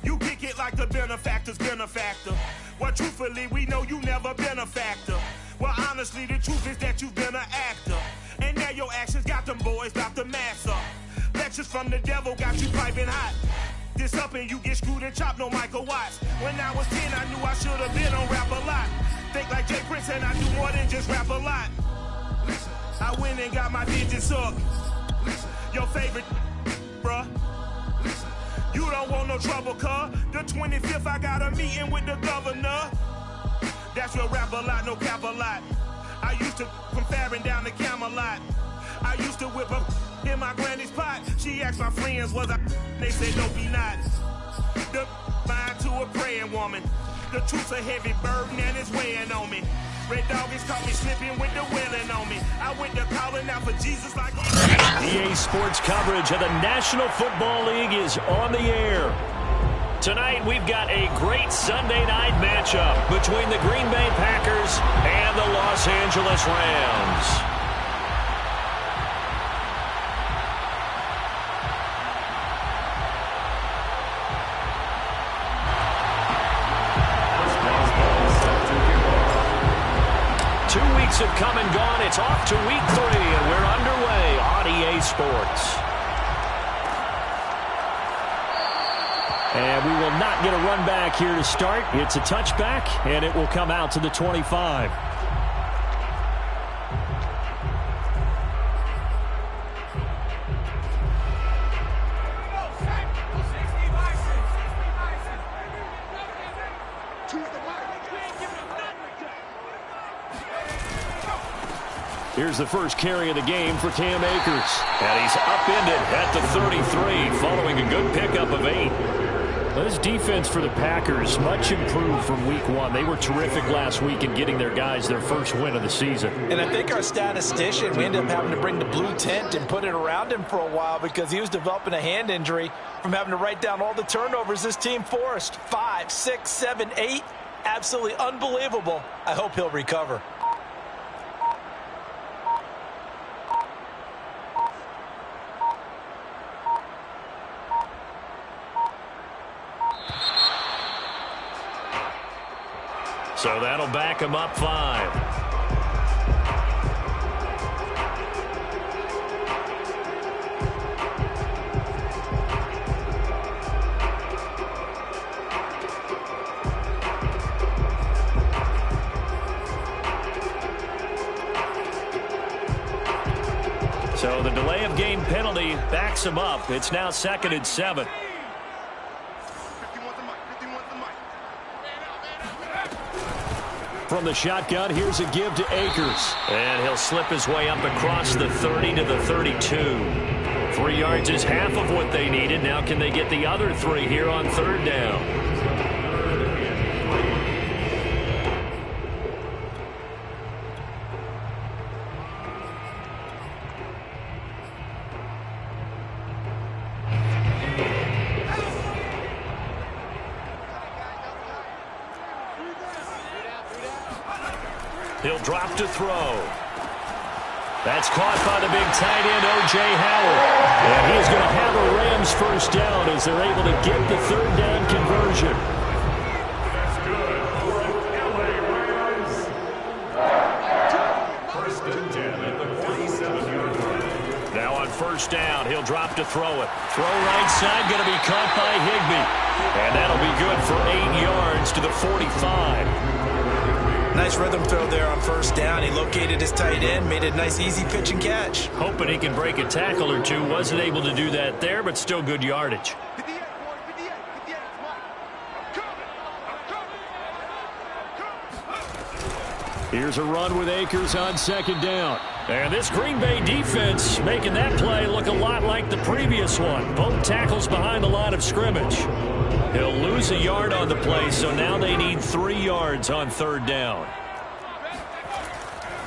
You kick it like the benefactor's benefactor. Well, truthfully, we know you never been a factor. Well, honestly, the truth is that you've been an actor. And now your actions got them boys about to mass up. Lectures from the devil got you piping hot. This up and you get screwed and chopped, no Michael Watts. When I was 10, I knew I should have been on Rap a Lot. Think like Jay Prince and I do more than just rap a lot. I went and got my digits up. Your favorite, bruh. You don't want no trouble, cuz. The 25th, I got a meeting with the governor. That's your Rap a Lot, no cap a lot. I used to from Farron down to Camelot. I used to whip up in my granny's pot. She asked my friends, was I? They said, no, be not. The mind to a praying woman. The truth's a heavy burden and it's weighing on me. Red Doggies caught me slipping with the wailing on me. I went to calling out for Jesus like EA Sports coverage of the National Football League is on the air. Tonight, we've got a great Sunday night matchup between the Green Bay Packers and the Los Angeles Rams. Have come and gone. It's off to week 3, and we're underway on EA Sports. And we will not get a run back here to start. It's a touchback, and it will come out to the 25. Here's the first carry of the game for Cam Akers. And he's upended at the 33, following a good pickup of 8. Well, this defense for the Packers, much improved from week 1. They were terrific last week in getting their guys their first win of the season. And I think our statistician, we ended up having to bring the blue tent and put it around him for a while because he was developing a hand injury from having to write down all the turnovers this team forced. 5, 6, 7, 8. Absolutely unbelievable. I hope he'll recover. So that'll back him up 5. So the delay of game penalty backs him up. It's now 2nd and 7. From the shotgun, here's a give to Akers. And he'll slip his way up across the 30 to the 32. 3 yards is half of what they needed. Now can they get the other 3 here on 3rd down? He'll drop to throw. That's caught by the big tight end, O.J. Howard. And he is going to have a Rams first down as they're able to get the 3rd down conversion. That's good for an LA Rams. First and 10 at the 47-yard line. Now on first down, he'll drop to throw it. Throw right side, going to be caught by Higbee. And that'll be good for 8 yards to the 45. Nice rhythm throw there on first down. He located his tight end, made a nice easy pitch and catch. Hoping he can break a tackle or two. Wasn't able to do that there, but still good yardage. Here's a run with Akers on 2nd down. And this Green Bay defense making that play look a lot like the previous one. Both tackles behind the line of scrimmage. He'll lose a yard on the play, so now they need 3 yards on 3rd down.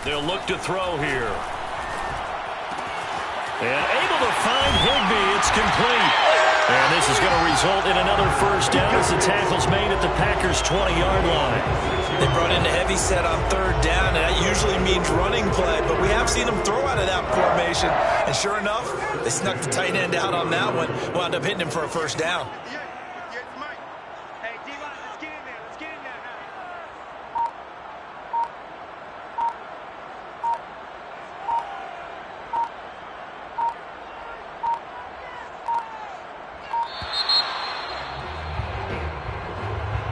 They'll look to throw here. And able to find Higbee. It's complete. And this is going to result in another first down as the tackle's made at the Packers' 20-yard line. They brought in a heavy set on 3rd down, and that usually means running play, but we have seen them throw out of that formation. And sure enough, they snuck the tight end out on that one. Wound up hitting him for a first down.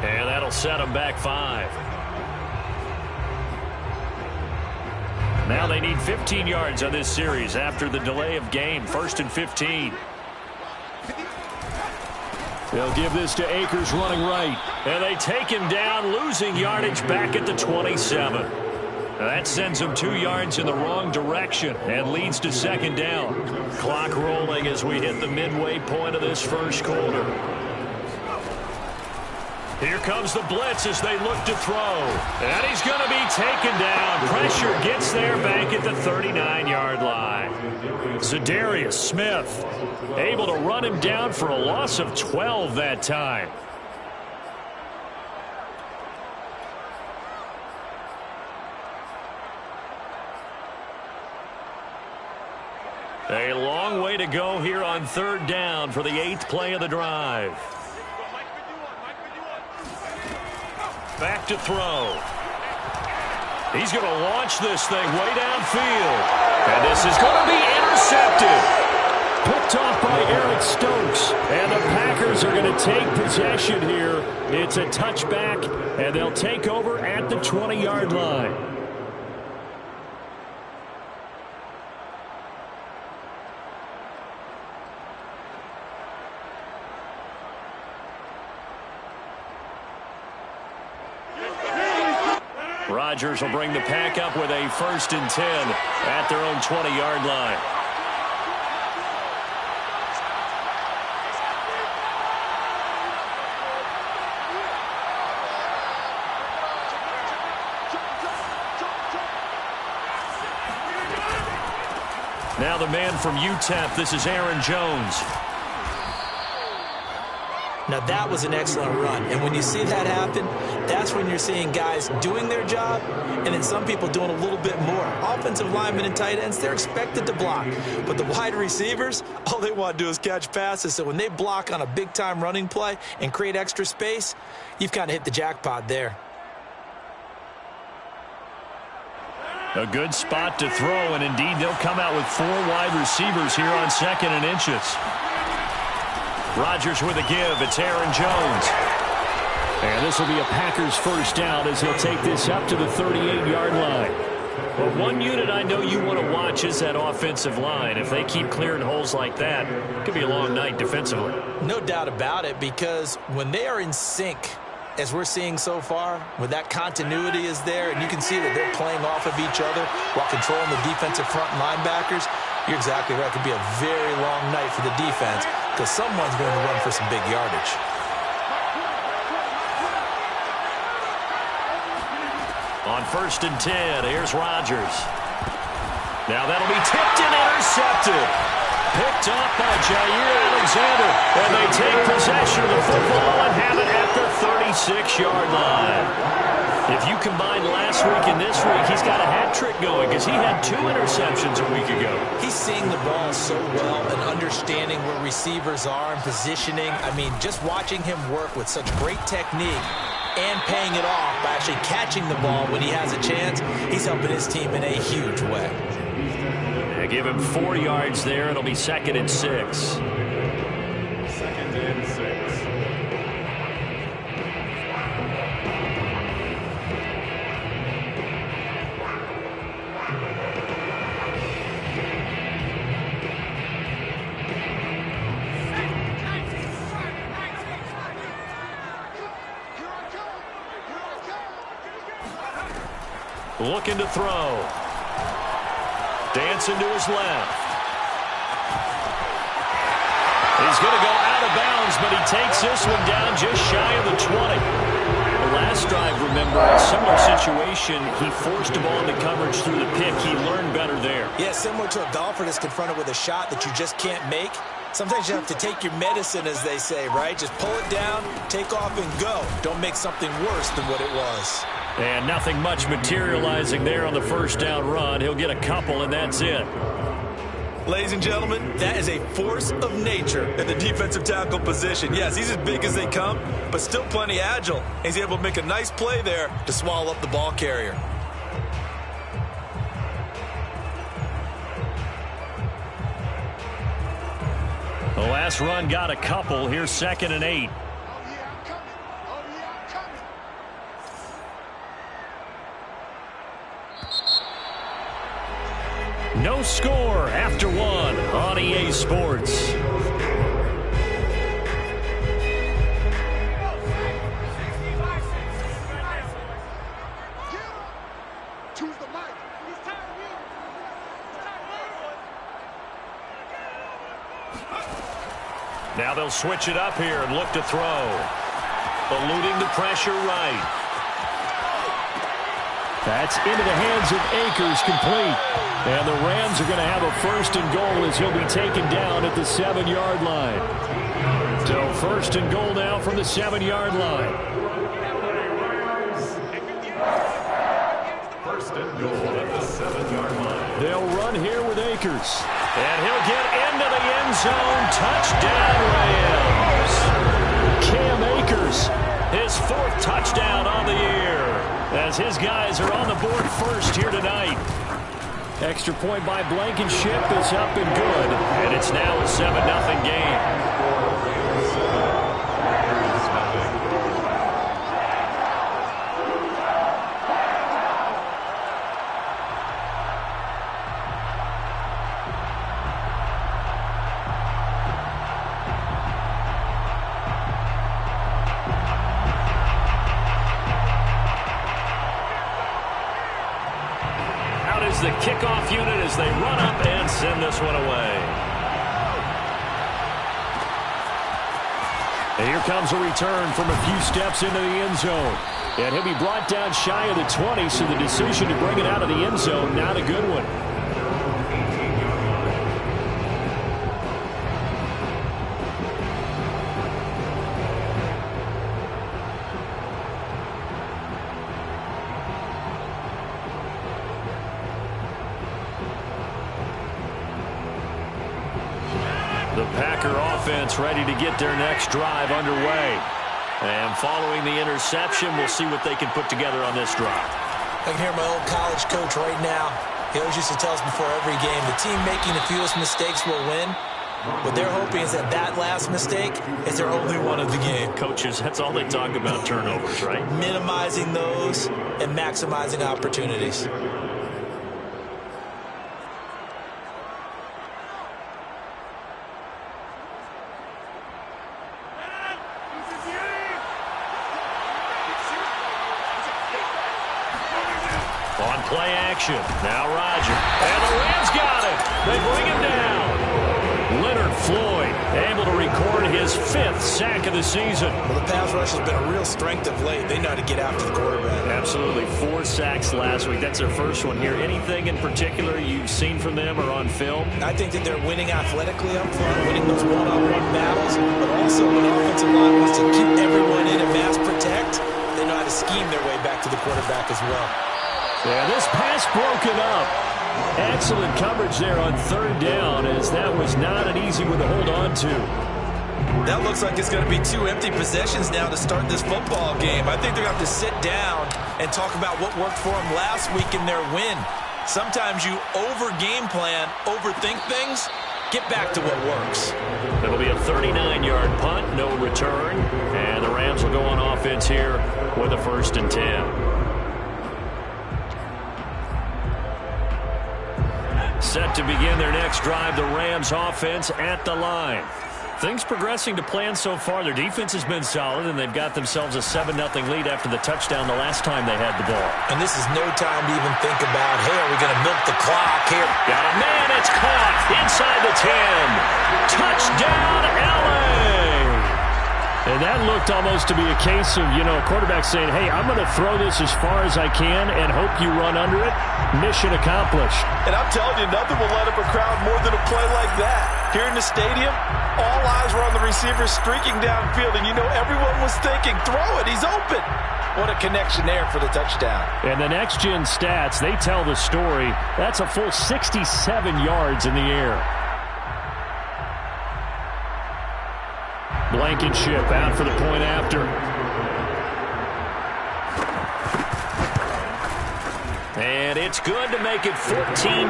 And that'll set them back 5. Now they need 15 yards on this series after the delay of game. 1st and 15. They'll give this to Akers running right. And they take him down, losing yardage back at the 27. That sends him 2 yards in the wrong direction and leads to 2nd down. Clock rolling as we hit the midway point of this first quarter. Here comes the blitz as they look to throw. And he's going to be taken down. Pressure gets there back at the 39-yard line. Za'Darius Smith able to run him down for a loss of 12 that time. A long way to go here on 3rd down for the 8th play of the drive. Back to throw. He's going to launch this thing way downfield. And this is going to be intercepted. Picked off by Eric Stokes. And the Packers are going to take possession here. It's a touchback, and they'll take over at the 20-yard line. Rodgers will bring the pack up with a 1st and 10 at their own 20-yard line. Now the man from UTEP, this is Aaron Jones. Now that was an excellent run, and when you see that happen, that's when you're seeing guys doing their job and then some people doing a little bit more. Offensive linemen and tight ends, they're expected to block, but the wide receivers, all they want to do is catch passes. So when they block on a big-time running play and create extra space, you've kind of hit the jackpot there. A good spot to throw, and indeed they'll come out with 4 wide receivers here on 2nd and inches. Rodgers with a give. It's Aaron Jones. And this will be a Packers 1st down as he'll take this up to the 38-yard line. But one unit I know you want to watch is that offensive line. If they keep clearing holes like that, it could be a long night defensively. No doubt about it, because when they are in sync, as we're seeing so far, when that continuity is there and you can see that they're playing off of each other while controlling the defensive front linebackers, you're exactly right. It could be a very long night for the defense because someone's going to run for some big yardage. On 1st and 10, here's Rodgers. Now that'll be tipped and intercepted. Picked up by Jair Alexander. And they take possession of the football and have it at the 36-yard line. If you combine last week and this week, he's got a hat trick going because he had 2 interceptions a week ago. He's seeing the ball so well and understanding where receivers are and positioning. I mean, just watching him work with such great technique and paying it off by actually catching the ball when he has a chance, he's helping his team in a huge way. They give him 4 yards there. It'll be 2nd and 6. 2nd and 6. Looking to throw. Dancing to his left. He's going to go out of bounds, but he takes this one down just shy of the 20. The last drive, remember, a similar situation. He forced a ball into coverage through the pick. He learned better there. Yeah, similar to a golfer that's confronted with a shot that you just can't make. Sometimes you have to take your medicine, as they say, right? Just pull it down, take off, and go. Don't make something worse than what it was. And nothing much materializing there on the 1st down run. He'll get a couple, and that's it. Ladies and gentlemen, that is a force of nature in the defensive tackle position. Yes, he's as big as they come, but still plenty agile. He's able to make a nice play there to swallow up the ball carrier. The last run got a couple. Here's 2nd and 8. No score after one on EA Sports. Now they'll switch it up here and look to throw. Eluding the pressure right. That's into the hands of Akers, complete. And the Rams are going to have a 1st and goal as he'll be taken down at the 7-yard line. So 1st and goal now from the 7-yard line. 1st and goal at the 7-yard line. They'll run here with Akers. And he'll get into the end zone. Touchdown, Rams. Cam Akers, his 4th touchdown on the year, as his guys are on the board first here tonight. Extra point by Blankenship is up and good, and it's now a 7-0 game. The kickoff unit as they run up and send this one away. And here comes a return from a few steps into the end zone. And he'll be brought down shy of the 20, so the decision to bring it out of the end zone, not a good one. The Packer offense ready to get their next drive underway. And following the interception, we'll see what they can put together on this drive. I can hear my old college coach right now. He always used to tell us before every game, the team making the fewest mistakes will win. What they're hoping is that that last mistake is their only one of the game. Coaches, that's all they talk about, turnovers, right? Minimizing those and maximizing opportunities. On play action. Now Roger. And the Rams got it. They bring him down. Leonard Floyd able to record his 5th sack of the season. Well, the pass rush has been a real strength of late. They know how to get after the quarterback. Absolutely. 4 sacks last week. That's their first one here. Anything in particular you've seen from them or on film? I think that they're winning athletically up front, winning those one-on-one battles, but also when the offensive line wants to keep everyone in and mass protect, they know how to scheme their way back to the quarterback as well. Yeah, this pass broken up. Excellent coverage there on 3rd down, as that was not an easy one to hold on to. That looks like it's going to be 2 empty possessions now to start this football game. I think they're going to have to sit down and talk about what worked for them last week in their win. Sometimes you over-game plan, overthink things. Get back to what works. It'll be a 39-yard punt, no return, and the Rams will go on offense here with a 1st and 10. Set to begin their next drive, the Rams offense at the line. Things progressing to plan so far. Their defense has been solid, and they've got themselves a 7-0 lead after the touchdown the last time they had the ball. And this is no time to even think about, hey, are we going to milk the clock here? Got a man, it's caught inside the 10. Touchdown, LA! And that looked almost to be a case of, a quarterback saying, hey, I'm going to throw this as far as I can and hope you run under it. Mission accomplished. And I'm telling you, nothing will light up a crowd more than a play like that. Here in the stadium, all eyes were on the receiver streaking downfield, and everyone was thinking, throw it, he's open. What a connection there for the touchdown. And the next-gen stats, they tell the story. That's a full 67 yards in the air. Blankenship out for the point after. And it's good to make it 14-0.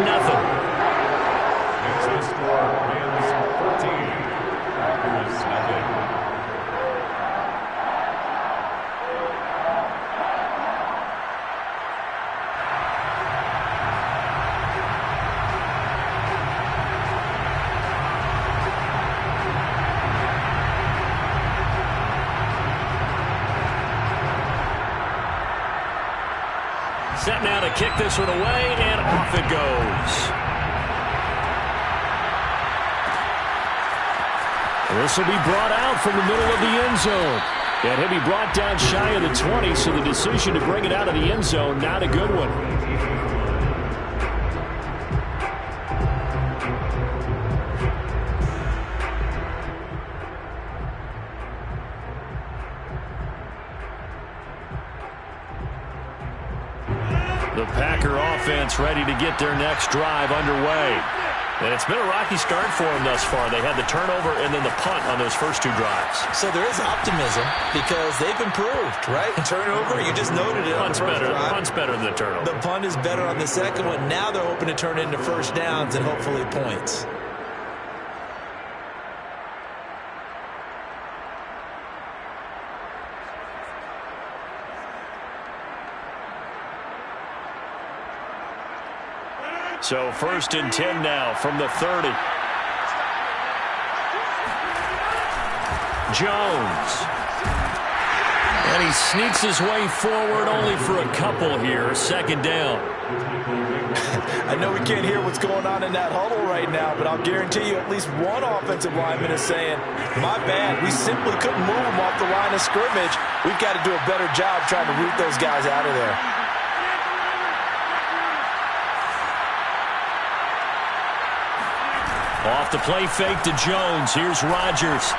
Next score, Rams 14, Packers nothing. Set now to kick this one away, and off it goes. This will be brought out from the middle of the end zone. And he'll be brought down shy of the 20, so the decision to bring it out of the end zone, not a good one. The Packer offense ready to get their next drive underway. And it's been a rocky start for them thus far. They had the turnover and then the punt on those first two drives. So there is optimism because they've improved, right? Turnover, you just noted it. Punt's better than the turnover. The punt is better on the second one. Now they're hoping to turn it into first downs and hopefully points. So 1st and 10 now from the 30. Jones. And he sneaks his way forward only for a couple here. 2nd down. I know we can't hear what's going on in that huddle right now, but I'll guarantee you at least one offensive lineman is saying, my bad, we simply couldn't move them off the line of scrimmage. We've got to do a better job trying to root those guys out of there. Off the play fake to Jones. Here's Rodgers.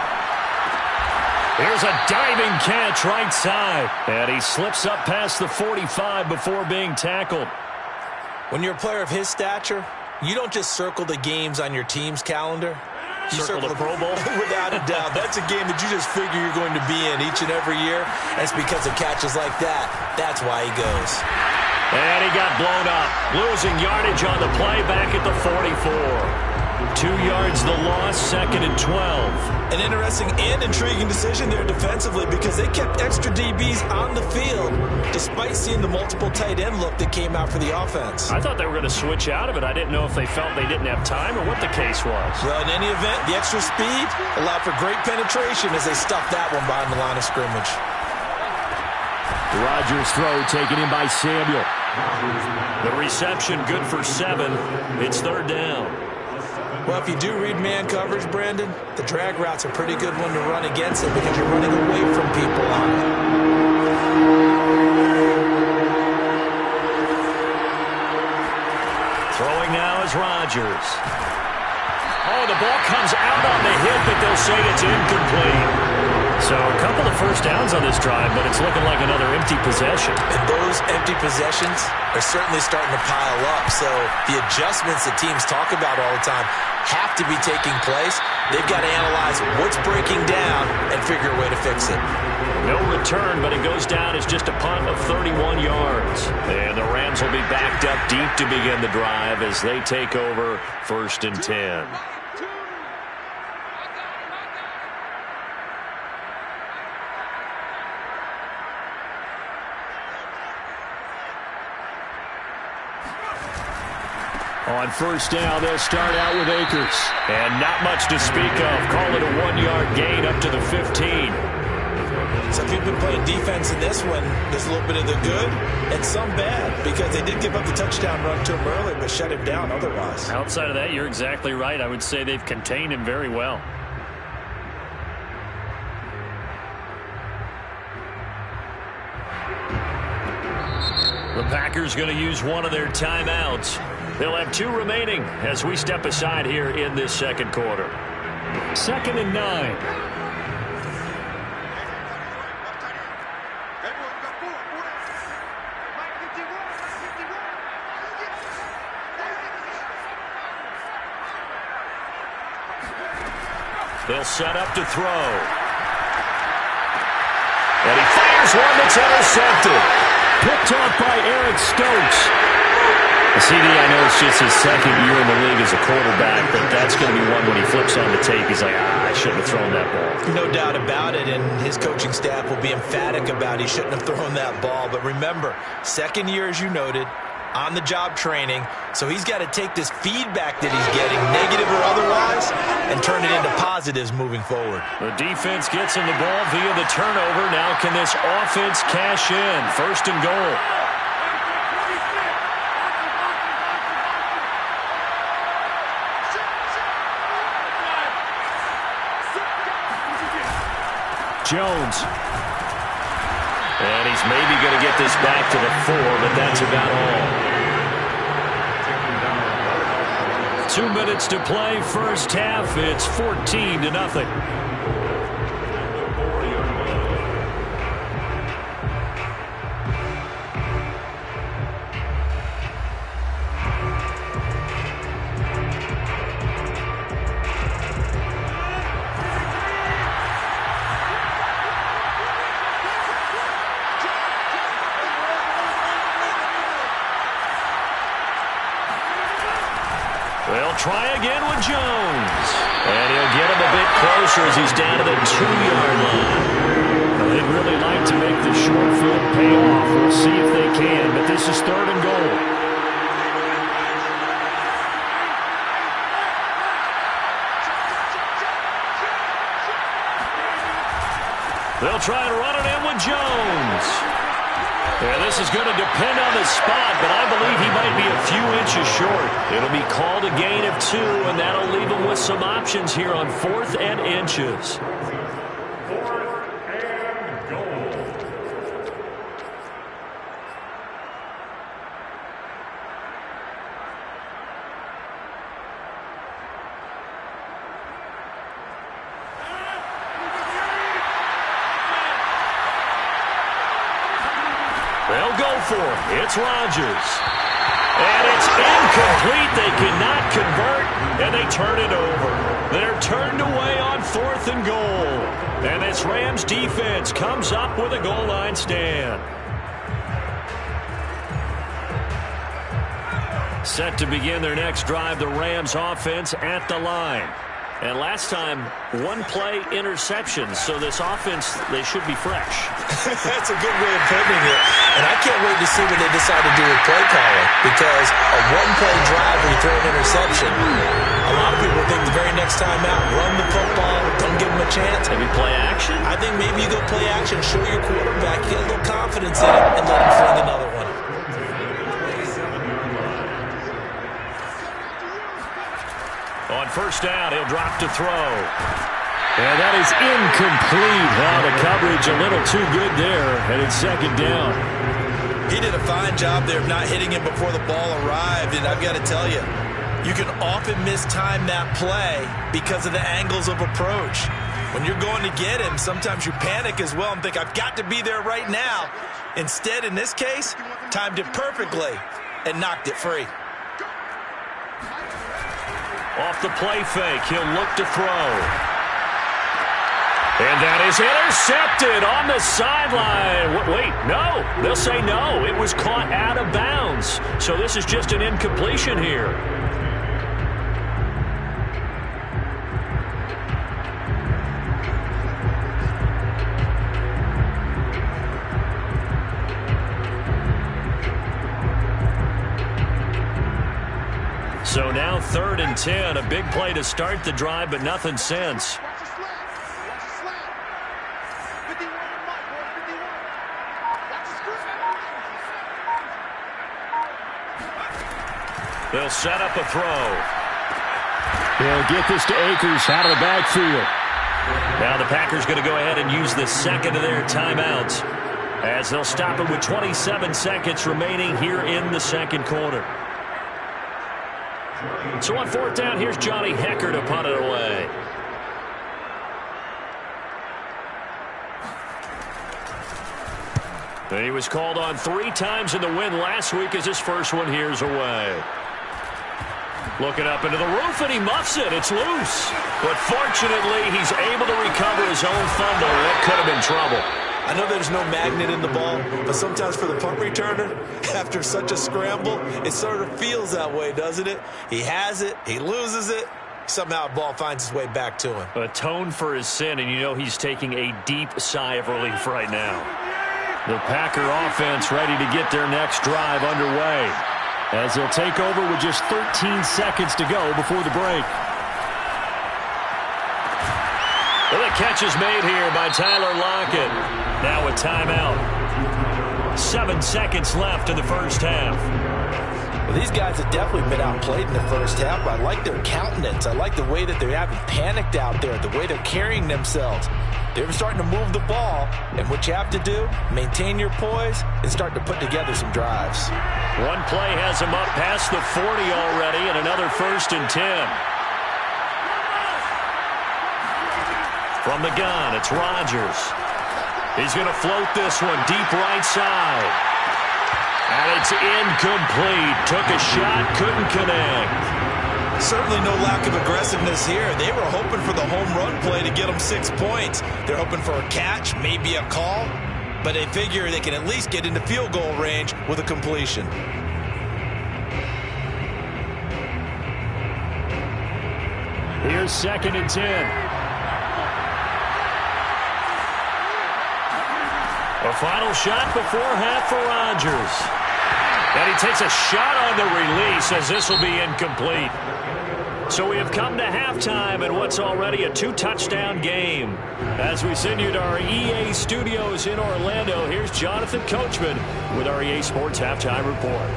Here's a diving catch right side. And he slips up past the 45 before being tackled. When you're a player of his stature, you don't just circle the games on your team's calendar. You circle the Pro Bowl? Without a doubt. That's a game that you just figure you're going to be in each and every year. That's because of catches like that. That's why he goes. And he got blown up. Losing yardage on the play back at the 44. 2 yards the loss, 2nd and 12. An interesting and intriguing decision there defensively because they kept extra DBs on the field despite seeing the multiple tight end look that came out for the offense. I thought they were going to switch out of it. I didn't know if they felt they didn't have time or what the case was. Well, in any event, the extra speed allowed for great penetration as they stuffed that one behind the line of scrimmage. Rodgers' throw taken in by Samuel. The reception good for 7. It's 3rd down. Well, if you do read man coverage, Brandon, the drag route's a pretty good one to run against it because you're running away from people on it. Throwing now is Rodgers. Oh, the ball comes out on the hit, but they'll say it's incomplete. So a couple of first downs on this drive, but it's looking like another empty possession. And those empty possessions are certainly starting to pile up. So the adjustments that teams talk about all the time have to be taking place. They've got to analyze what's breaking down and figure a way to fix it. No return, but it goes down as just a punt of 31 yards. And the Rams will be backed up deep to begin the drive as they take over 1st and 10. On 1st down, they'll start out with Akers. And not much to speak of. Call it a 1-yard gain up to the 15. So if you've been playing defense in this one, there's a little bit of the good and some bad because they did give up the touchdown run to him early but shut him down otherwise. Outside of that, you're exactly right. I would say they've contained him very well. The Packers going to use one of their timeouts. They'll have 2 remaining as we step aside here in this 2nd quarter. 2nd and 9. They'll set up to throw. And he fires one that's intercepted. Picked off by Eric Stokes. CD, I know it's just his 2nd year in the league as a quarterback, but that's going to be one when he flips on the tape. He's like, I shouldn't have thrown that ball. No doubt about it, and his coaching staff will be emphatic about he shouldn't have thrown that ball. But remember, 2nd year, as you noted, on-the-job training, so he's got to take this feedback that he's getting, negative or otherwise, and turn it into positives moving forward. The defense gets him the ball via the turnover. Now can this offense cash in? 1st and goal. Jones. And he's maybe going to get this back to the 4, but that's about all. 2 minutes to play, first half. It's 14-0. They'll try again with Jones. And he'll get him a bit closer as he's down to the 2-yard line. Now, they'd really like to make the short field pay off. We'll see if they can, but this is 3rd and goal. They'll try and run it in with Jones. Yeah, this is going to depend on the spot, but I believe he might be a few inches short. It'll be called a gain of 2, and that'll leave him with some options here on 4th and inches. 4th and goal. They'll go for it. It's Rodgers. And it's incomplete. They cannot convert, and they turn it over. They're turned away on 4th and goal. And this Rams defense comes up with a goal line stand. Set to begin their next drive, the Rams offense at the line. And last time, 1-play interception. So this offense, they should be fresh. That's a good way of putting it. And I can't wait to see what they decide to do with play calling. Because a 1-play drive where you throw an interception, a lot of people think the very next time out, run the football, don't give them a chance. Maybe play action? I think maybe you go play action, show your quarterback, get a little confidence in him, and let him fling another one. On first down, he'll drop to throw. And that is incomplete. Now the coverage a little too good there, and it's 2nd down. He did a fine job there of not hitting him before the ball arrived, and I've got to tell you, you can often mistime that play because of the angles of approach. When you're going to get him, sometimes you panic as well and think, I've got to be there right now. Instead, in this case, timed it perfectly and knocked it free. Off the play fake, he'll look to throw. And that is intercepted on the sideline. Wait, no. They'll say no. It was caught out of bounds. So this is just an incompletion here. So now 3rd and 10, a big play to start the drive, but nothing since. They'll set up a throw. They'll get this to Akers out of the backfield. Now the Packers going to go ahead and use the 2nd of their timeouts as they'll stop it with 27 seconds remaining here in the 2nd quarter. So on 4th down, here's Johnny Hekker to punt it away. And he was called on 3 times in the win last week as his first one here's away. Looking up into the roof, and he muffs it. It's loose. But fortunately, he's able to recover his own fumble. That could have been trouble. I know there's no magnet in the ball, but sometimes for the punt returner, after such a scramble, it sort of feels that way, doesn't it? He has it, he loses it, somehow the ball finds its way back to him. Atone for his sin, and you know he's taking a deep sigh of relief right now. The Packer offense ready to get their next drive underway as they'll take over with just 13 seconds to go before the break. Well, the catch is made here by Tyler Lockett. Now a timeout. 7 seconds left in the first half. Well, these guys have definitely been outplayed in the first half, but I like their countenance. I like the way that they haven't panicked out there, the way they're carrying themselves. They're starting to move the ball, and what you have to do, maintain your poise and start to put together some drives. One play has him up past the 40 already, and another 1st and 10. From the gun, it's Rodgers. He's going to float this one deep right side. And it's incomplete. Took a shot, couldn't connect. Certainly no lack of aggressiveness here. They were hoping for the home run play to get them 6 points. They're hoping for a catch, maybe a call, but they figure they can at least get into field goal range with a completion. Here's 2nd and 10. A final shot before half for Rodgers. And he takes a shot on the release as this will be incomplete. So we have come to halftime in what's already a 2-touchdown game. As we send you to our EA studios in Orlando, here's Jonathan Coachman with our EA Sports Halftime Report.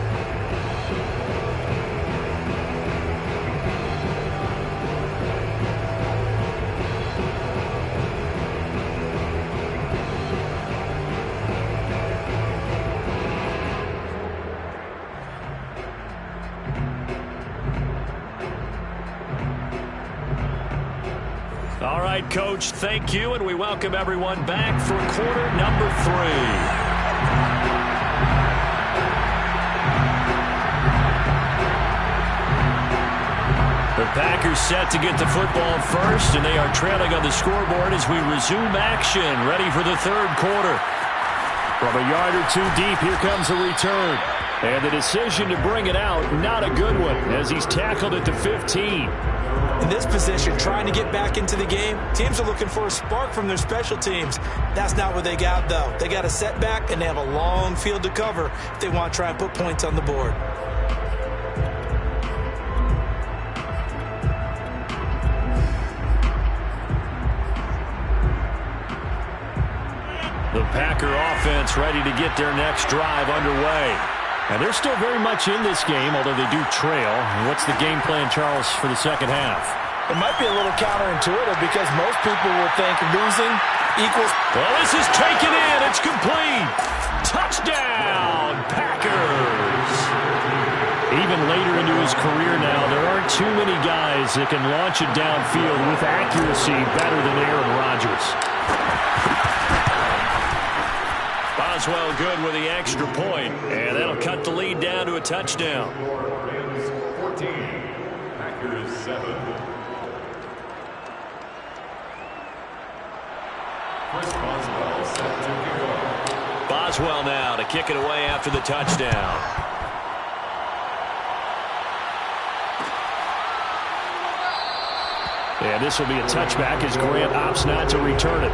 All right, Coach, thank you, and we welcome everyone back for quarter number 3. The Packers set to get the football first, and they are trailing on the scoreboard as we resume action, ready for the 3rd quarter. From a yard or 2 deep, here comes a return. And the decision to bring it out, not a good one, as he's tackled at the 15. In this position, trying to get back into the game, teams are looking for a spark from their special teams. That's not what they got, though. They got a setback, and they have a long field to cover if they want to try and put points on the board. The Packer offense ready to get their next drive underway. And they're still very much in this game, although they do trail. What's the game plan, Charles, for the second half? It might be a little counterintuitive because most people will think losing equals... Well, this is taken in. It's complete. Touchdown, Packers. Even later into his career now, there aren't too many guys that can launch it downfield with accuracy better than Aaron Rodgers. Boswell good with the extra point, and that'll cut the lead down to a touchdown. 14, Packers 7. Chris Boswell set to kick off. Boswell now to kick it away after the touchdown. And this will be a touchback as Grant opts not to return it.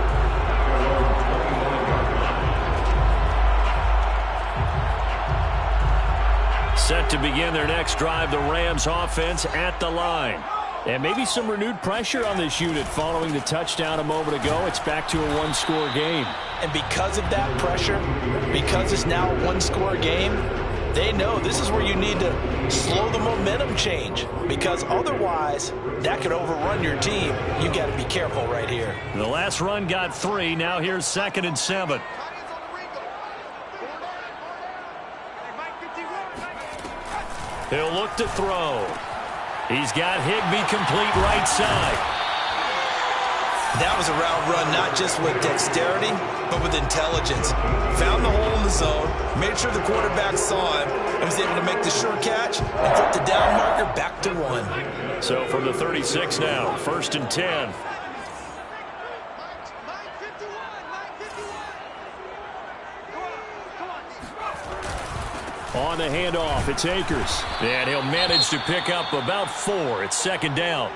Set to begin their next drive, the Rams offense at the line. And maybe some renewed pressure on this unit following the touchdown a moment ago. It's back to a one-score game. And because of that pressure, because it's now a one-score game, they know this is where you need to slow the momentum change. Because otherwise, that could overrun your team. You got to be careful right here. The last run got 3. Now here's 2nd and 7. He'll look to throw. He's got Higbee complete right side. That was a route run not just with dexterity, but with intelligence. Found the hole in the zone, made sure the quarterback saw him, and was able to make the sure catch and flip the down marker back to 1. So from the 36 now, 1st and 10. On the handoff, it's Akers. And he'll manage to pick up about 4. It's 2nd down.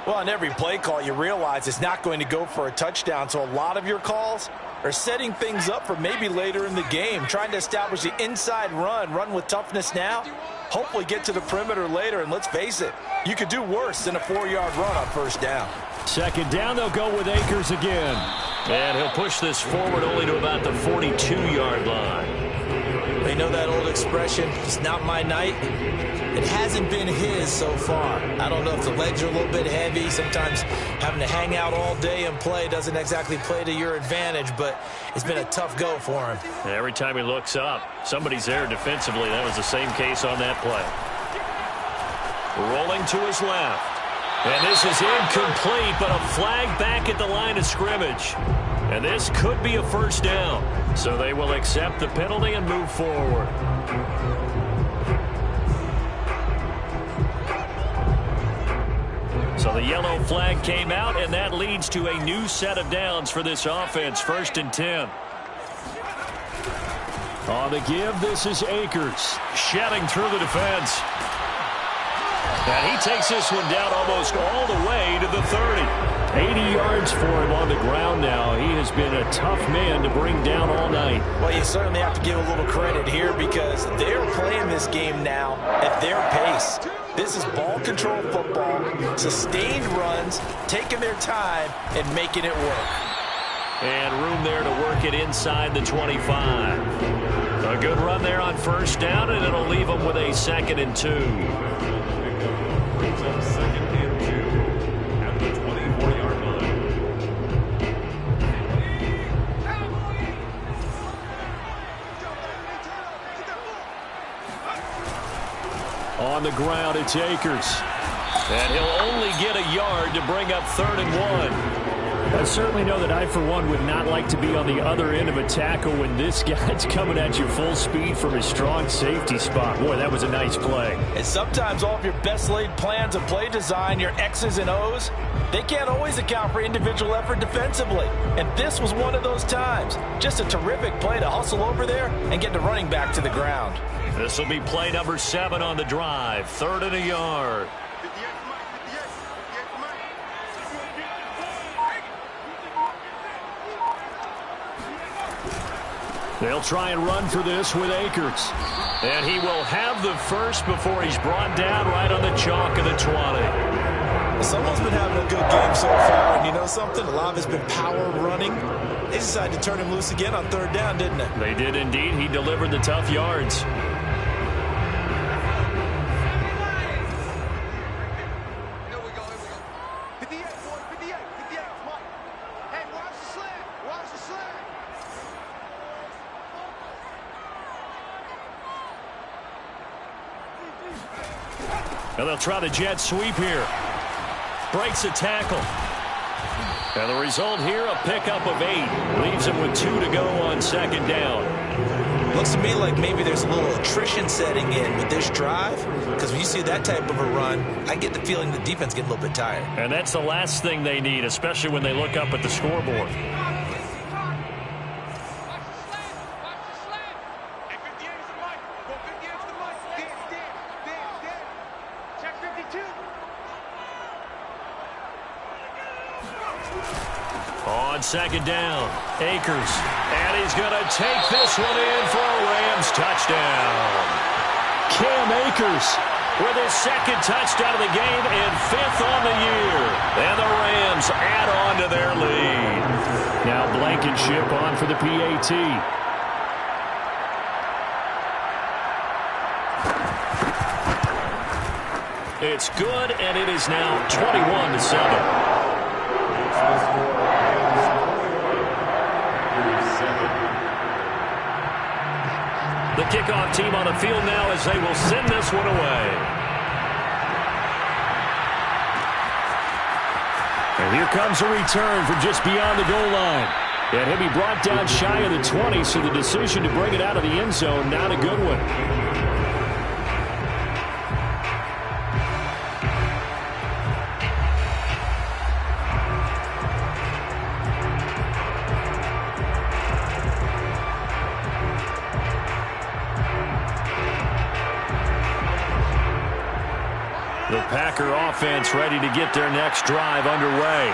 Well, on every play call, you realize it's not going to go for a touchdown. So a lot of your calls are setting things up for maybe later in the game, trying to establish the inside run with toughness now, hopefully get to the perimeter later. And let's face it, you could do worse than a 4-yard run on 1st down. 2nd down, they'll go with Akers again. And he'll push this forward only to about the 42-yard line. You know that old expression, it's not my night? It hasn't been his so far. I don't know if the legs are a little bit heavy. Sometimes having to hang out all day and play doesn't exactly play to your advantage, but it's been a tough go for him. And every time he looks up, somebody's there defensively. That was the same case on that play. Rolling to his left. And this is incomplete, but a flag back at the line of scrimmage. And this could be a first down. So they will accept the penalty and move forward. So the yellow flag came out, and that leads to a new set of downs for this offense. 1st and 10. On the give, this is Akers. Shedding through the defense. And he takes this one down almost all the way to the 30. 80 yards for him on the ground now. He has been a tough man to bring down all night. Well, you certainly have to give a little credit here because they're playing this game now at their pace. This is ball control football, sustained runs, taking their time and making it work. And room there to work it inside the 25. A good run there on 1st down, and it'll leave them with a 2nd and 2. Brings up 2nd and 2 at the 24-yard line. On the ground, it's Akers. And he'll only get a yard to bring up 3rd and 1. I certainly know that I, for one, would not like to be on the other end of a tackle when this guy's coming at you full speed from his strong safety spot. Boy, that was a nice play. And sometimes all of your best laid plans of play design, your X's and O's, they can't always account for individual effort defensively. And this was one of those times. Just a terrific play to hustle over there and get the running back to the ground. This will be play number 7 on the drive. 3rd and a yard. They'll try and run for this with Akers. And he will have the first before he's brought down right on the chalk of the 20. Someone's been having a good game so far, and you know something? A lot of it's been power running. They decided to turn him loose again on 3rd down, didn't they? They did indeed. He delivered the tough yards. And they'll try the jet sweep here. Breaks a tackle. And the result here, a pickup of 8. Leaves him with 2 to go on 2nd down. Looks to me like maybe there's a little attrition setting in with this drive. Because when you see that type of a run, I get the feeling the defense gets a little bit tired. And that's the last thing they need, especially when they look up at the scoreboard. On 2nd down, Akers. And he's going to take this one in for a Rams touchdown. Cam Akers with his 2nd touchdown of the game and 5th on the year. And the Rams add on to their lead. Now Blankenship on for the PAT. It's good, and it is now 21-7. The kickoff team on the field now as they will send this one away. And here comes a return from just beyond the goal line. And he'll be brought down shy of the 20, so the decision to bring it out of the end zone, not a good one. The Packer offense ready to get their next drive underway.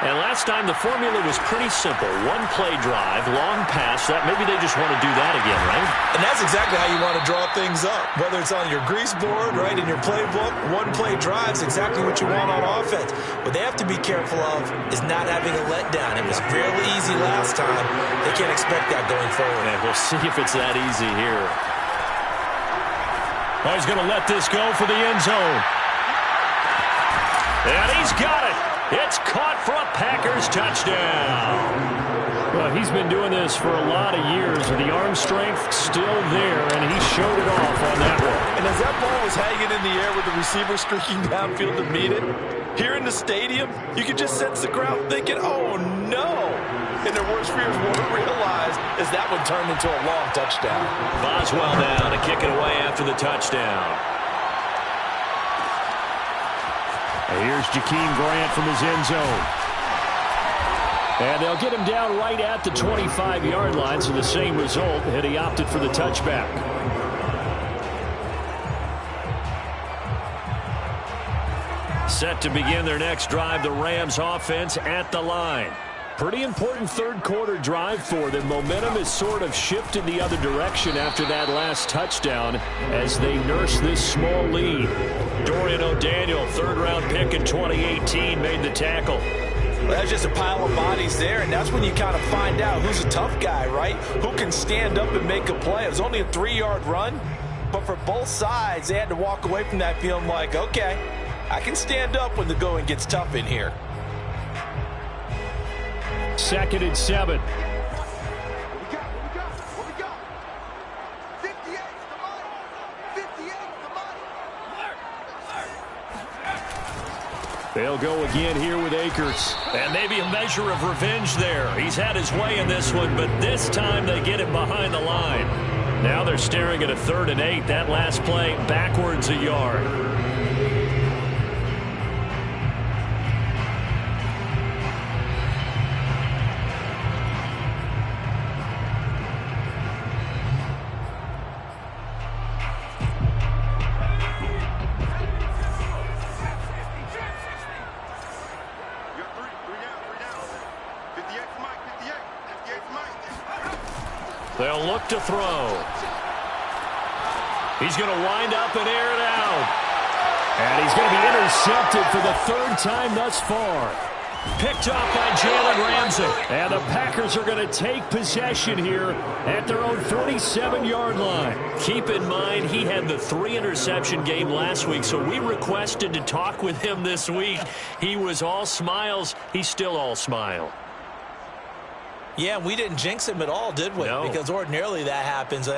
And last time the formula was pretty simple. One play drive, long pass. That maybe they just want to do that again, right? And that's exactly how you want to draw things up. Whether it's on your grease board, right, in your playbook, one play drive is exactly what you want on offense. What they have to be careful of is not having a letdown. It was real easy last time. They can't expect that going forward. And we'll see if it's that easy here. Oh, he's going to let this go for the end zone. And he's got it. It's caught for a Packers touchdown. Well, he's been doing this for a lot of years, with the arm strength still there, and he showed it off on that one. And as that ball was hanging in the air with the receiver streaking downfield to meet it, here in the stadium, you could just sense the crowd thinking, oh, no. And their worst fears weren't realized as that one turned into a long touchdown. Boswell down to kick it away after the touchdown. And here's Jakeem Grant from his end zone. And they'll get him down right at the 25-yard line, so the same result had he opted for the touchback. Set to begin their next drive, the Rams offense at the line. Pretty important third-quarter drive for them. Momentum has sort of shifted the other direction after that last touchdown as they nurse this small lead. Dorian O'Daniel, third-round pick in 2018, made the tackle. Well, that's just a pile of bodies there, and that's when you kind of find out who's a tough guy, right? Who can stand up and make a play. It was only a 3-yard run, but for both sides, they had to walk away from that feeling like, okay, I can stand up when the going gets tough in here. 2nd and 7. They'll go again here with Akers. And maybe a measure of revenge there. He's had his way in this one, but this time they get him behind the line. Now they're staring at a 3rd and 8. That last play backwards a yard. They'll look to throw. He's going to wind up and air it out. And he's going to be intercepted for the 3rd time thus far. Picked off by Jalen Ramsey. And the Packers are going to take possession here at their own 47-yard line. Keep in mind, he had the 3-interception game last week, so we requested to talk with him this week. He was all smiles. He's still all smile. Yeah, we didn't jinx him at all, did we? No. Because ordinarily that happens.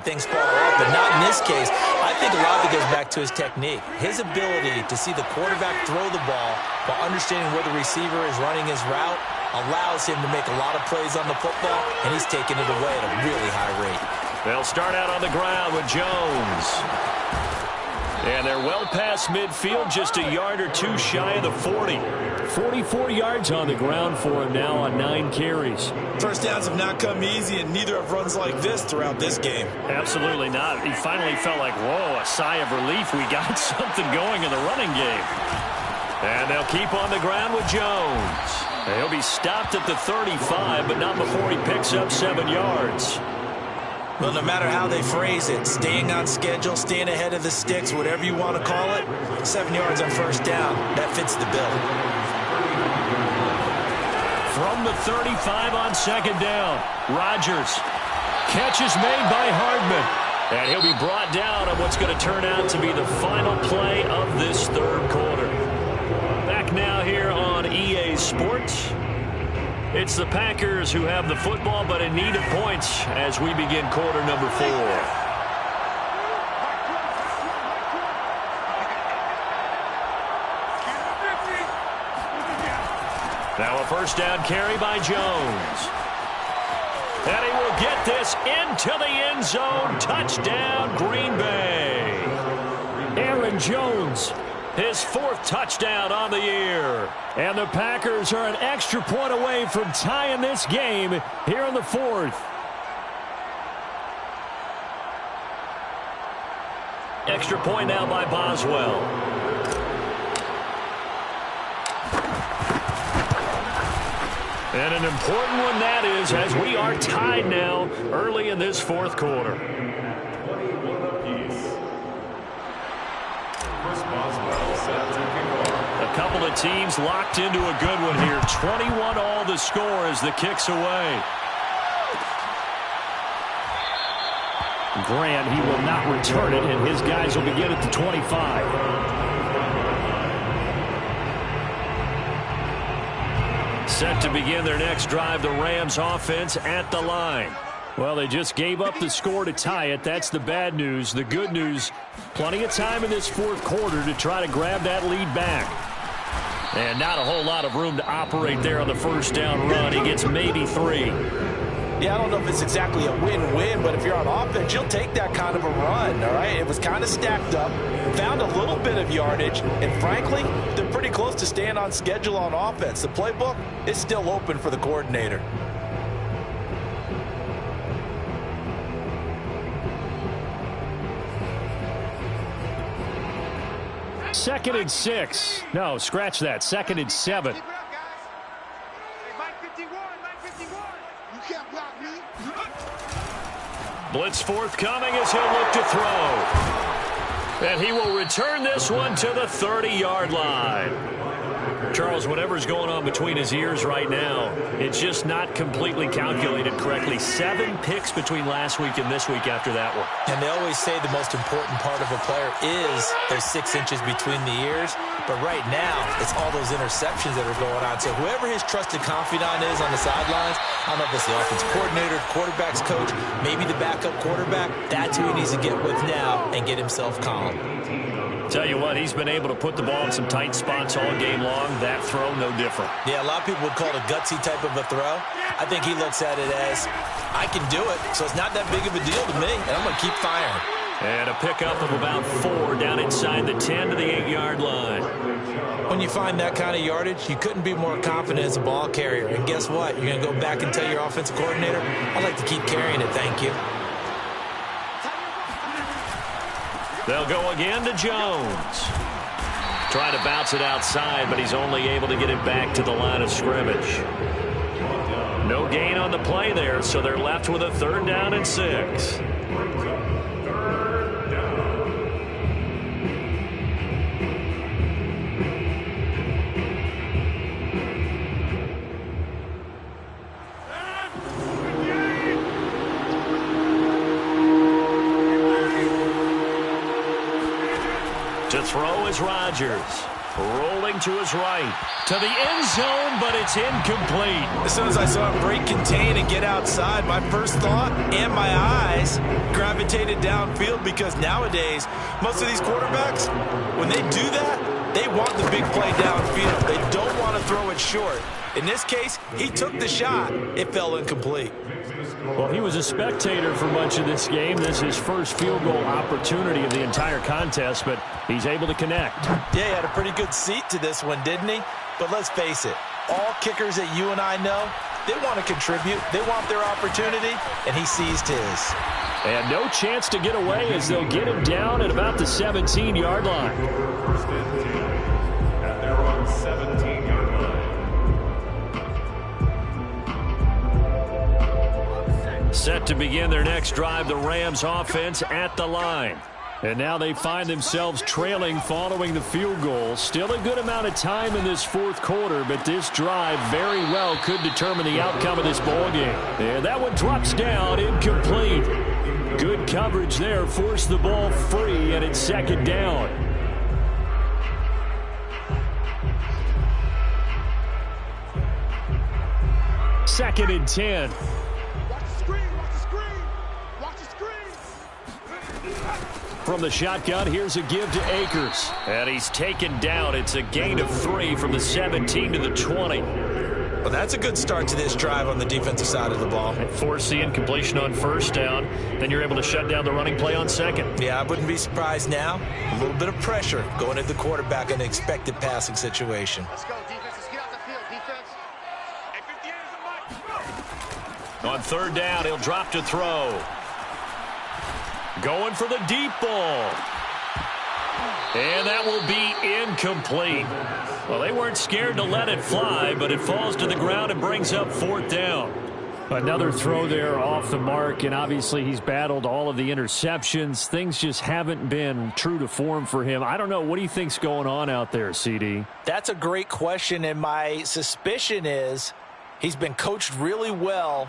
Things fall off, but not in this case. I think a lot of it goes back to his technique. His ability to see the quarterback throw the ball while understanding where the receiver is running his route allows him to make a lot of plays on the football, and he's taking it away at a really high rate. They'll start out on the ground with Jones. And they're well past midfield, just a yard or two shy of the 40. 44 yards on the ground for him now on 9 carries. First downs have not come easy, and neither have runs like this throughout this game. Absolutely not. He finally felt like, whoa, a sigh of relief. We got something going in the running game. And they'll keep on the ground with Jones. He'll be stopped at the 35, but not before he picks up 7 yards. Well, no matter how they phrase it, staying on schedule, staying ahead of the sticks, whatever you want to call it, 7 yards on first down, that fits the bill. From the 35 on 2nd down, Rodgers. Catch is made by Hardman. And he'll be brought down on what's going to turn out to be the final play of this 3rd quarter. Back now here on EA Sports. It's the Packers who have the football, but in need of points as we begin quarter number 4. Now a first down carry by Jones. And he will get this into the end zone. Touchdown, Green Bay. Aaron Jones, his 4th touchdown on the year. And the Packers are an extra point away from tying this game here in the 4th. Extra point now by Boswell. And an important one that is, as we are tied now early in this fourth quarter. 21 apiece. Chris Boswell set to kick off. A couple of teams locked into a good one here. 21 all the score as the kick's away. Grant, he will not return it, and his guys will begin at the 25. Set to begin their next drive, the Rams offense at the line. Well, they just gave up the score to tie it. That's the bad news. The good news, plenty of time in this fourth quarter to try to grab that lead back. And not a whole lot of room to operate there on the first down run. He gets maybe 3. Yeah, I don't know if it's exactly a win-win, but if you're on offense, you'll take that kind of a run, all right? It was kind of stacked up, found a little bit of yardage, and frankly, they're pretty close to staying on schedule on offense. The playbook is still open for the coordinator. Second and 6. No, scratch that. Second and 7. Blitz forthcoming as he'll look to throw. And he will return this one to the 30-yard line. Charles, whatever's going on between his ears right now, it's just not completely calculated correctly. 7 picks between last week and this week after that one. And they always say the most important part of a player is those 6 inches between the ears. But right now, it's all those interceptions that are going on. So whoever his trusted confidant is on the sidelines, I don't know if it's the offensive coordinator, quarterback's coach, maybe the backup quarterback, that's who he needs to get with now and get himself calm. Tell you what, he's been able to put the ball in some tight spots all game long. That throw, no different. Yeah, a lot of people would call it a gutsy type of a throw. I think he looks at it as, I can do it, so it's not that big of a deal to me, and I'm going to keep firing. And a pickup of about 4 down inside the 10 to the 8-yard line. When you find that kind of yardage, you couldn't be more confident as a ball carrier. And guess what? You're going to go back and tell your offensive coordinator, I'd like to keep carrying it, thank you. They'll go again to Jones. Trying to bounce it outside, but he's only able to get it back to the line of scrimmage. No gain on the play there, so they're left with a 3rd down and 6. To throw is Rodgers. Rolling to his right. To the end zone, but it's incomplete. As soon as I saw him break contain and get outside, my first thought and my eyes gravitated downfield, because nowadays, most of these quarterbacks, when they do that, they want the big play downfield. They don't want to throw it short. In this case, he took the shot. It fell incomplete. Well, he was a spectator for much of this game. This is his first field goal opportunity of the entire contest, but he's able to connect. Yeah, he had a pretty good seat to this one, didn't he? But let's face it, all kickers that you and I know, they want to contribute. They want their opportunity, and he seized his. And no chance to get away as they'll get him down at about the 17-yard line. First and 10 at their own 17-yard line. Set to begin their next drive, the Rams offense at the line. And now they find themselves trailing following the field goal. Still a good amount of time in this fourth quarter, but this drive very well could determine the outcome of this ballgame. And that one drops down, incomplete. Good coverage there, forced the ball free, and it's 2nd down. Second and 10. From the shotgun, here's a give to Akers. And he's taken down. It's a gain of 3 from the 17 to the 20. Well, that's a good start to this drive on the defensive side of the ball. Force the incompletion on 1st down. Then you're able to shut down the running play on 2nd. Yeah, I wouldn't be surprised now. A little bit of pressure going at the quarterback in an expected passing situation. Let's go, defense. Let's get out the field, defense. Hey, 58 is a mic. On 3rd down, he'll drop to throw. Going for the deep ball. And that will be incomplete. Well, they weren't scared to let it fly, but it falls to the ground and brings up 4th down. Another throw there off the mark, and obviously he's battled all of the interceptions. Things just haven't been true to form for him. I don't know. What do you think's going on out there, CD? That's a great question, and my suspicion is he's been coached really well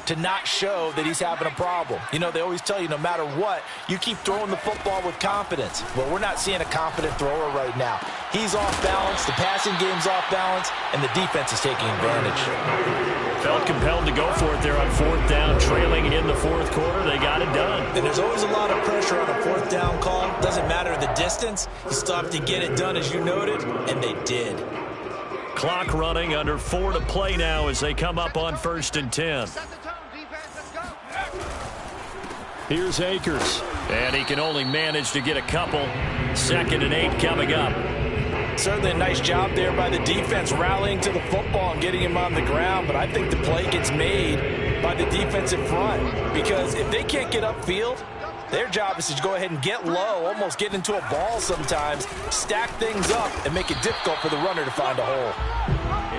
to not show that he's having a problem. You know, they always tell you no matter what, you keep throwing the football with confidence. Well, we're not seeing a confident thrower right now. He's off balance, the passing game's off balance, and the defense is taking advantage. Felt compelled to go for it there on 4th down, trailing in the 4th quarter. They got it done. And there's always a lot of pressure on a 4th down call. Doesn't matter the distance. You still have to get it done, as you noted, and they did. Clock running, under 4 to play now as they come up on 1st and 10. Here's Akers, and he can only manage to get a couple. 2nd and 8 coming up. Certainly a nice job there by the defense rallying to the football and getting him on the ground, but I think the play gets made by the defensive front because if they can't get upfield, their job is to go ahead and get low, almost get into a ball sometimes, stack things up, and make it difficult for the runner to find a hole.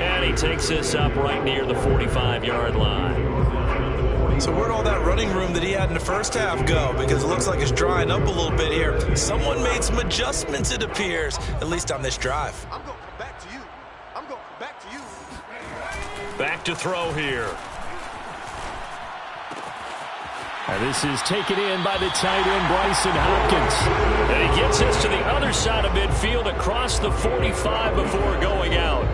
And he takes this up right near the 45-yard line. So where'd all that running room that he had in the first half go? Because it looks like it's drying up a little bit here. Someone made some adjustments, it appears, at least on this drive. I'm going to come back to you. I'm going to come back to you. Back to throw here. And this is taken in by the tight end, Bryson Hopkins. And he gets this to the other side of midfield across the 45 before going out.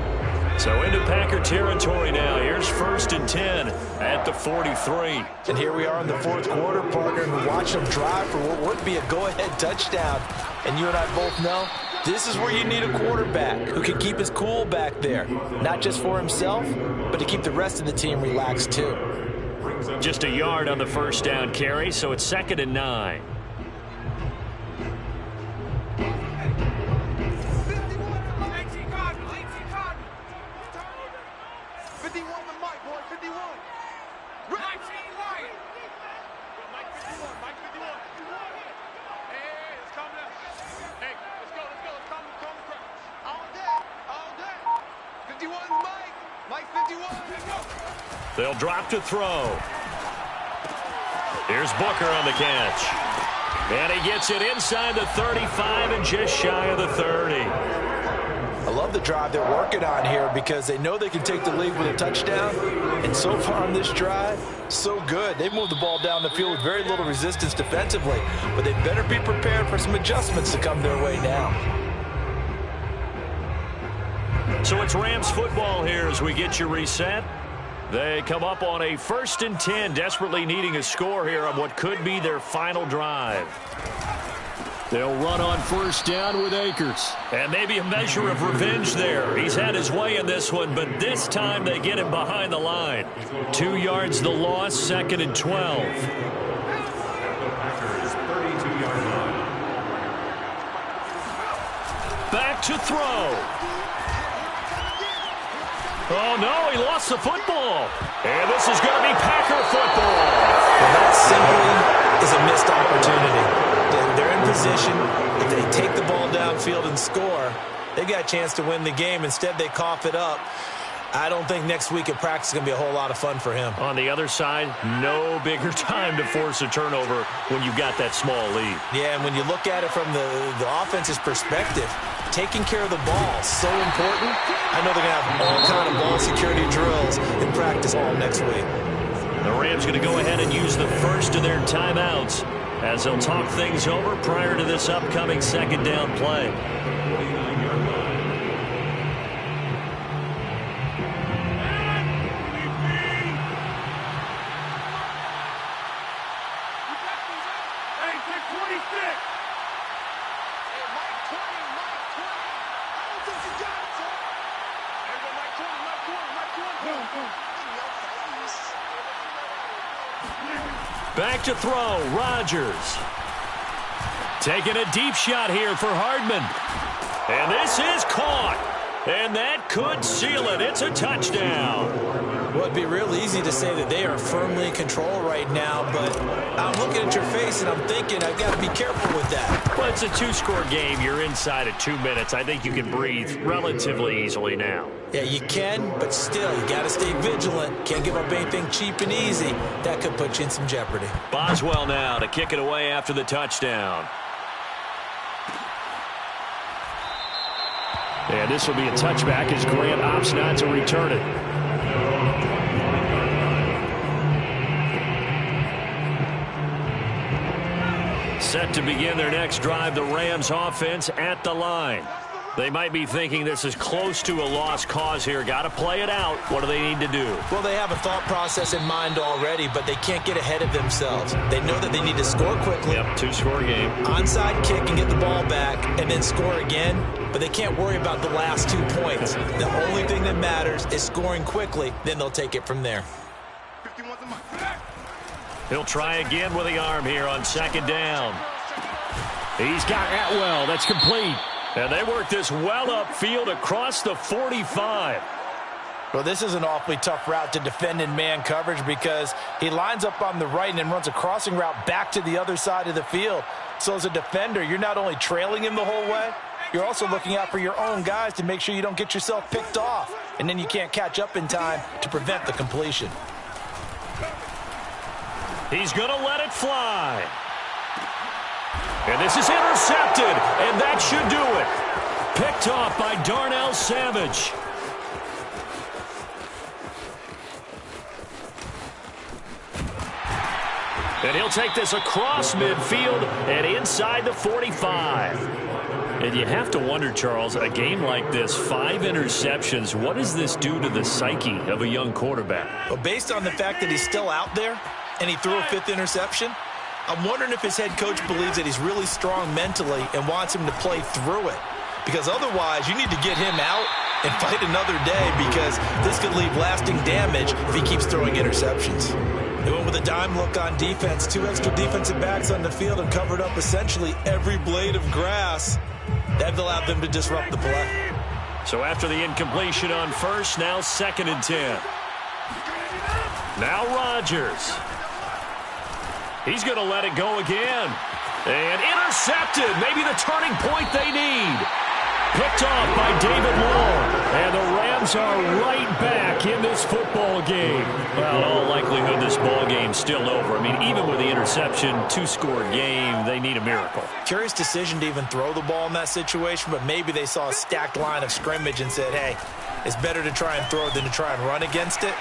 So into Packer territory now. Here's 1st and 10 at the 43. And here we are in the 4th quarter, partner, and we watch them drive for what would be a go-ahead touchdown. And you and I both know this is where you need a quarterback who can keep his cool back there. Not just for himself, but to keep the rest of the team relaxed too. Just a yard on the 1st down carry, so it's 2nd and 9. 51 the mic, boy, 51. Mike 51. Mike 51, Mike 51. Hey, let's calm down. Hey, let's go, calm the crowd. All day. 51 the mic, Mike 51. Let's go. They'll drop to throw. Here's Booker on the catch. And he gets it inside the 35 and just shy of the 30. I love the drive they're working on here because they know they can take the lead with a touchdown. And so far on this drive, so good. They've moved the ball down the field with very little resistance defensively. But they better be prepared for some adjustments to come their way now. So it's Rams football here as we get you reset. They come up on a 1st and 10, desperately needing a score here on what could be their final drive. They'll run on 1st down with Akers. And maybe a measure of revenge there. He's had his way in this one, but this time they get him behind the line. 2 yards the loss, 2nd and 12. Back to throw. Oh, no, he lost the football. And this is going to be Packer football. Well, that simply is a missed opportunity. They're in position. If they take the ball downfield and score, they got a chance to win the game. Instead, they cough it up. I don't think next week at practice is going to be a whole lot of fun for him. On the other side, no bigger time to force a turnover when you've got that small lead. Yeah, and when you look at it from the offense's perspective, taking care of the ball is so important. I know they're going to have all kind of ball security drills in practice all next week. The Rams going to go ahead and use the first of their timeouts as they'll talk things over prior to this upcoming 2nd down play. Back to throw, Rodgers. Taking a deep shot here for Hardman. And this is caught. And that could seal it. It's a touchdown. Well, it'd be real easy to say that they are firmly in control right now, but I'm looking at your face and I'm thinking I've got to be careful with that. Well, it's a two-score game. You're inside of 2 minutes. I think you can breathe relatively easily now. Yeah, you can, but still, you got to stay vigilant. Can't give up anything cheap and easy. That could put you in some jeopardy. Boswell now to kick it away after the touchdown. And this will be a touchback as Grant opts not to return it. Set to begin their next drive, the Rams offense at the line. They might be thinking this is close to a lost cause here. Got to play it out. What do they need to do? Well, they have a thought process in mind already, but they can't get ahead of themselves. They know that they need to score quickly. Yep, two-score game. Onside kick and get the ball back and then score again, but they can't worry about the last 2 points. The only thing that matters is scoring quickly, then they'll take it from there. He'll try again with the arm here on second down. He's got Atwell. That's complete. And they work this well upfield across the 45. Well, this is an awfully tough route to defend in man coverage because he lines up on the right and then runs a crossing route back to the other side of the field. So as a defender, you're not only trailing him the whole way, you're also looking out for your own guys to make sure you don't get yourself picked off. And then you can't catch up in time to prevent the completion. He's going to let it fly. And this is intercepted, and that should do it. Picked off by Darnell Savage. And he'll take this across midfield and inside the 45. And you have to wonder, Charles, a game like this, 5 interceptions, what does this do to the psyche of a young quarterback? Well, based on the fact that he's still out there and he threw a 5th interception, I'm wondering if his head coach believes that he's really strong mentally and wants him to play through it. Because otherwise, you need to get him out and fight another day because this could leave lasting damage if he keeps throwing interceptions. They went with a dime look on defense, 2 extra defensive backs on the field and covered up essentially every blade of grass. That allowed them to disrupt the play. So after the incompletion on first, now 2nd and 10. Now Rodgers. He's going to let it go again. And intercepted. Maybe the turning point they need. Picked off by David Long. And the Rams are right back in this football game. Well, in all likelihood, this ball game's still over. I mean, even with the interception, 2-score game, they need a miracle. Curious decision to even throw the ball in that situation, but maybe they saw a stacked line of scrimmage and said, hey, it's better to try and throw than to try and run against it.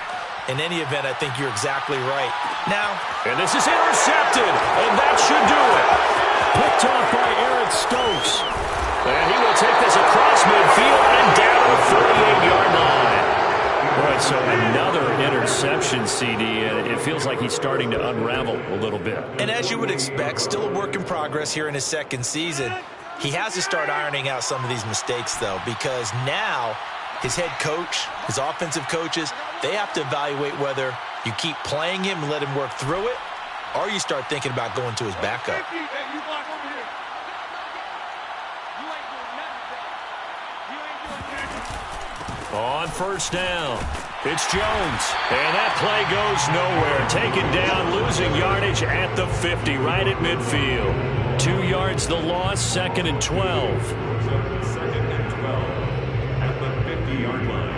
In any event, I think you're exactly right. Now, and this is intercepted, and that should do it. Picked off by Eric Stokes. And he will take this across midfield and down the 48-yard line. All right, so another interception, CD, and it feels like he's starting to unravel a little bit. And as you would expect, still a work in progress here in his 2nd season. He has to start ironing out some of these mistakes, though, because now his head coach, his offensive coaches, they have to evaluate whether you keep playing him and let him work through it, or you start thinking about going to his backup. On first down, it's Jones. And that play goes nowhere. Taken down, losing yardage at the 50, right at midfield. 2 yards the loss, 2nd and 12. 2nd and 12 at the 50-yard line.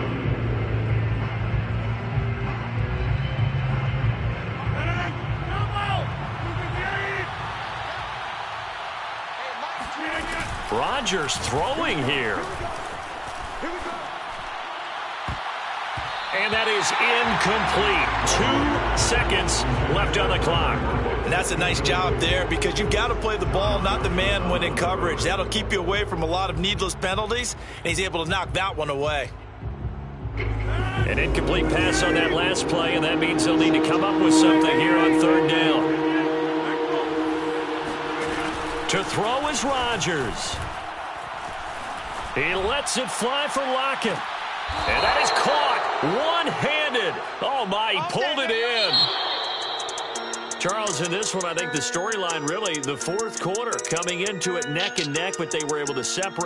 Rodgers throwing here. And that is incomplete. 2 seconds left on the clock. And that's a nice job there because you've got to play the ball, not the man when in coverage. That'll keep you away from a lot of needless penalties, and he's able to knock that one away. An incomplete pass on that last play, and that means they'll need to come up with something here on 3rd down. To throw is Rodgers. He lets it fly for Lockett. And that is caught one-handed. Oh, my, he pulled it in. Charles, in this one, I think the storyline really, the 4th quarter, coming into it neck and neck, but they were able to separate.